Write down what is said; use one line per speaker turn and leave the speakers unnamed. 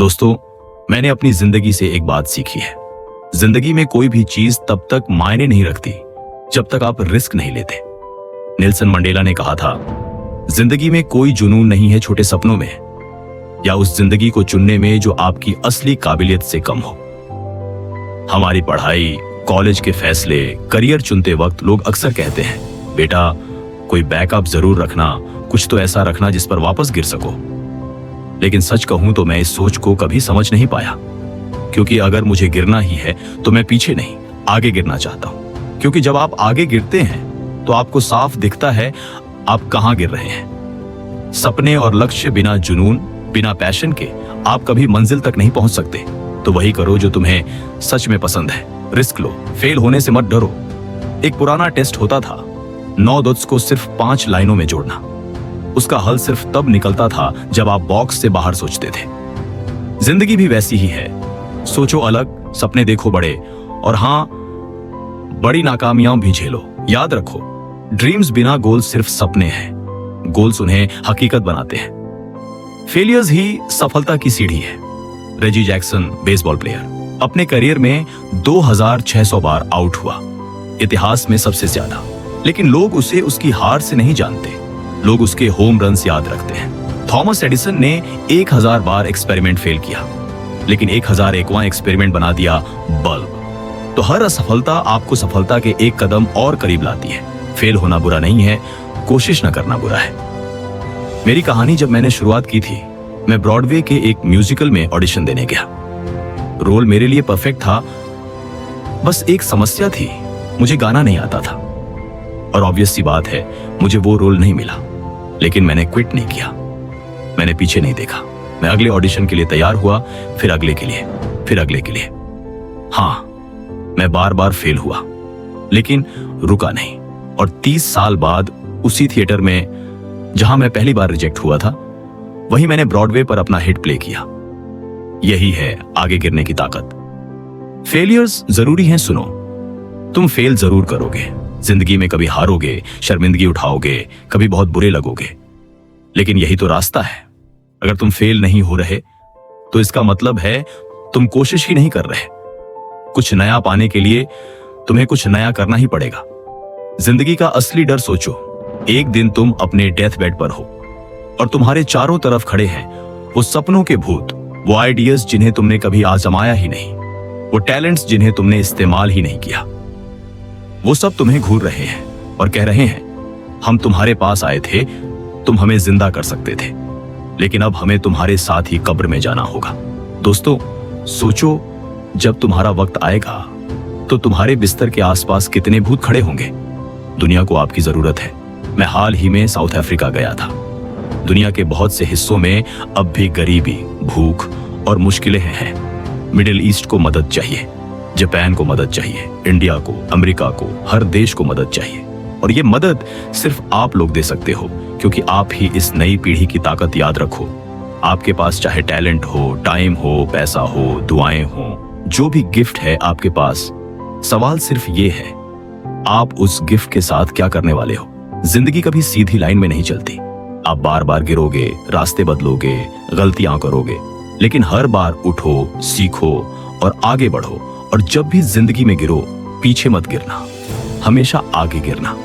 दोस्तों, मैंने अपनी जिंदगी से एक बात सीखी है। जिंदगी में कोई भी चीज तब तक मायने नहीं रखती जब तक आप रिस्क नहीं लेते। नेल्सन मंडेला ने कहा था, जिंदगी में कोई जुनून नहीं है छोटे सपनों में या उस जिंदगी को चुनने में जो आपकी असली काबिलियत से कम हो। हमारी पढ़ाई, कॉलेज के फैसले, करियर चुनते वक्त लोग अक्सर कहते हैं, बेटा कोई बैकअप जरूर रखना, कुछ तो ऐसा रखना जिस पर वापस गिर सको। लेकिन सच कहूं तो मैं इस सोच को कभी समझ नहीं पाया, क्योंकि अगर मुझे गिरना ही है तो मैं पीछे नहीं आगे गिरना चाहता हूं। क्योंकि जब आप आगे गिरते हैं तो आपको साफ दिखता है आप कहां गिर रहे हैं। सपने और लक्ष्य बिना जुनून, बिना पैशन के आप कभी मंजिल तक नहीं पहुंच सकते। तो वही करो जो तुम्हें सच में पसंद है। रिस्क लो, फेल होने से मत डरो। एक पुराना टेस्ट होता था, 9 दोस्त को सिर्फ 5 लाइनों में जोड़ना। उसका हल सिर्फ तब निकलता था जब आप बॉक्स से बाहर सोचते थे। जिंदगी भी वैसी ही है। सोचो अलग, सपने देखो बड़े, और हां, बड़ी नाकामियां भी झेलो। याद रखो, ड्रीम्स बिना गोल सिर्फ सपने हैं, गोल्स उन्हें हकीकत बनाते हैं। फेलियर्स ही सफलता की सीढ़ी है। रेजी जैक्सन, बेसबॉल प्लेयर, अपने करियर में 2600 बार आउट हुआ, इतिहास में सबसे ज्यादा। लेकिन लोग उसे उसकी हार से नहीं जानते, लोग उसके होम रन्स याद रखते हैं। थॉमस एडिसन ने 1000 बार एक्सपेरिमेंट फेल किया, लेकिन 1001वां एक्सपेरिमेंट बना दिया बल्ब। तो हर असफलता आपको सफलता के एक कदम और करीब लाती है। फेल होना बुरा नहीं है, कोशिश न करना बुरा है। मेरी कहानी जब मैंने शुरुआत की थी, मैं ब्रॉडवे के एक म्यूजिकल में ऑडिशन देने गया। रोल मेरे लिए परफेक्ट था, बस एक समस्या थी, मुझे गाना नहीं आता था। और ऑब्वियस सी बात है, मुझे वो रोल नहीं मिला। लेकिन मैंने क्विट नहीं किया, मैंने पीछे नहीं देखा। मैं अगले ऑडिशन के लिए तैयार हुआ, फिर अगले के लिए, फिर अगले के लिए। हाँ, मैं बार बार फेल हुआ, लेकिन रुका नहीं। और 30 साल बाद उसी थिएटर में जहां मैं पहली बार रिजेक्ट हुआ था, वहीं मैंने ब्रॉडवे पर अपना हिट प्ले किया। यही है आगे गिरने की ताकत। फेलियर्स जरूरी हैं, सुनो, तुम फेल जरूर करोगे, जिंदगी में कभी हारोगे, शर्मिंदगी उठाओगे, कभी बहुत बुरे लगोगे, लेकिन यही तो रास्ता है। अगर तुम फेल नहीं हो रहे तो इसका मतलब है तुम कोशिश ही नहीं कर रहे। कुछ नया पाने के लिए तुम्हें कुछ नया करना ही पड़ेगा। जिंदगी का असली डर सोचो, एक दिन तुम अपने डेथ बेड पर हो और तुम्हारे चारों तरफ खड़े हैं वो सपनों के भूत, वो आइडियाज जिन्हें तुमने कभी आजमाया ही नहीं, वो टैलेंट्स जिन्हें तुमने इस्तेमाल ही नहीं किया। वो सब तुम्हें घूर रहे हैं और कह रहे हैं, हम तुम्हारे पास आए थे, तुम हमें जिंदा कर सकते थे, लेकिन अब हमें तुम्हारे साथ ही कब्र में जाना होगा। दोस्तों, सोचो, जब तुम्हारा वक्त आएगा तो तुम्हारे बिस्तर के आसपास कितने भूत खड़े होंगे। दुनिया को आपकी जरूरत है। मैं हाल ही में साउथ अफ्रीका गया था। दुनिया के बहुत से हिस्सों में अब भी गरीबी, भूख और मुश्किलें हैं। मिडिल ईस्ट को मदद चाहिए, जापान को मदद चाहिए, इंडिया को, अमेरिका को, हर देश को मदद चाहिए। और ये मदद सिर्फ आप लोग दे सकते हो, क्योंकि आप ही इस नई पीढ़ी की ताकत। याद रखो, आपके पास चाहे टैलेंट हो, टाइम हो, पैसा हो, दुआएं हो, जो भी गिफ्ट है आपके पास, सवाल सिर्फ ये है, आप उस गिफ्ट के साथ क्या करने वाले हो। जिंदगी कभी सीधी लाइन में नहीं चलती। आप बार बार गिरोगे, रास्ते बदलोगे, गलतियां करोगे, लेकिन हर बार उठो, सीखो और आगे बढ़ो। और जब भी जिंदगी में गिरो, पीछे मत गिरना, हमेशा आगे गिरना।